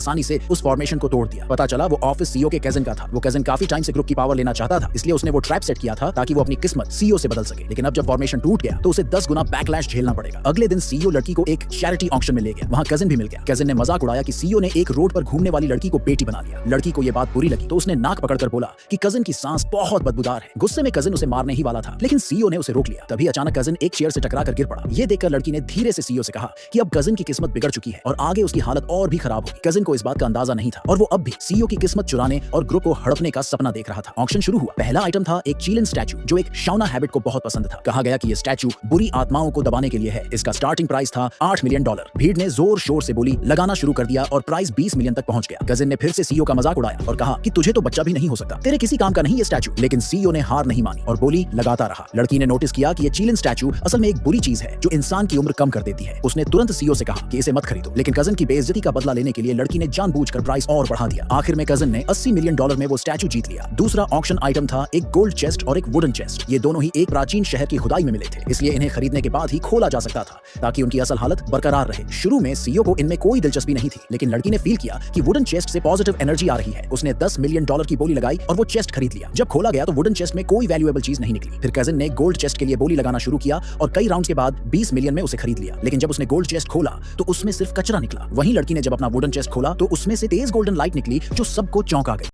आसानी से उस फॉर्मेशन को तोड़ दिया। पता चला वो ऑफिस सीईओ के कजिन का था। वो कजिन काफी टाइम से ग्रुप की पावर लेना चाहता था, इसलिए उसने वो ट्रैप सेट किया था ताकि वो अपनी किस्मत सीईओ से बदल सके। लेकिन अब जब फॉर्मेशन टूट गया तो उसे 10 गुना बैकलैश झेलना पड़ेगा। अगले दिन सीईओ लड़की को एक चैरिटी ऑक्शन में ले गया। वहां कजिन भी मिल गया। कजिन ने मजाक उड़ाया कि सीईओ ने एक रोड पर घूमने वाली लड़की को बेटी बना लिया। लड़की को यह बात बुरी लगी तो उसने नाक पकड़कर बोला कि कजिन की सांस बहुत बदबूदार है। गुस्से में कजिन उसे मारने ही वाला था, लेकिन सीईओ ने उसे रोक लिया। तभी अचानक कजिन एक चेयर से टकराकर गिर पड़ा। यह देखकर लड़की ने धीरे से सीईओ से कहा कि अब कजिन की किस्मत बिगड़ चुकी है और आगे उसकी हालत और भी खराब होगी। कजिन को इस बात का अंदाजा नहीं था और वो अब भी सीईओ की किस्मत चुराने और ग्रुप को हड़पने का सपना देख रहा था। ऑक्शन शुरू हुआ। पहला आइटम था एक चीलन स्टैचू जो एक शाउना हैबिट को बहुत पसंद था। कहा गया कि यह स्टैचू बुरी आत्माओं को दबाने के लिए है। इसका स्टार्टिंग प्राइस था $8 मिलियन। भीड़ ने जोर शोर से बोली लगाना शुरू कर दिया और प्राइस 20 मिलियन तक पहुंच गया। कजिन ने फिर से सीईओ का मजाक उड़ाया और कहा कि तुझे तो बच्चा भी नहीं हो सकता, तेरे किसी काम का नहीं ये स्टैचू। लेकिन सीईओ ने हार नहीं मानी और बोली लगाता रहा। लड़की ने नोटिस किया कि ये चीलन स्टैचू असल में एक बुरी चीज है जो इंसान की उम्र कम कर देती है। उसने तुरंत सीईओ से कहा कि इसे मत खरीदो, लेकिन कजिन की बेइज्जती का बदला लेने के लिए लड़की ने जानबूझकर प्राइस और बढ़ा दिया। आखिर में कजिन ने $80 मिलियन में वो स्टैचू जीत लिया। दूसरा ऑक्शन आइटम था एक गोल्ड चेस्ट और एक वुडन चेस्ट। ये दोनों ही एक प्राचीन शहर की खुदाई में मिले थे, इसलिए इन्हें खरीदने के बाद ही खोला जा सकता था ताकि उनकी असल हालत बरकरार रहे। शुरू में सीईओ को इनमें कोई दिलचस्पी नहीं थी, लेकिन लड़की ने फील किया कि वुडन चेस्ट से पॉजिटिव एनर्जी आ रही है। उसने $10 मिलियन की बोली लगाई और वो चेस्ट खरीद लिया। जब खोला गया तो वुडन चेस्ट में कोई वैल्यूएबल चीज नहीं निकली। फिर कजिन ने गोल्ड चेस्ट के लिए बोली लगाना शुरू किया और कई राउंड्स के बाद 20 मिलियन में उसे खरीद लिया। लेकिन जब उसने गोल्ड चेस्ट खोला तो उसमें सिर्फ कचरा निकला। वहीं लड़की ने जब अपना वुडन चेस्ट खोला तो उसमें से तेज गोल्डन लाइट निकली जो सबको चौंका गई।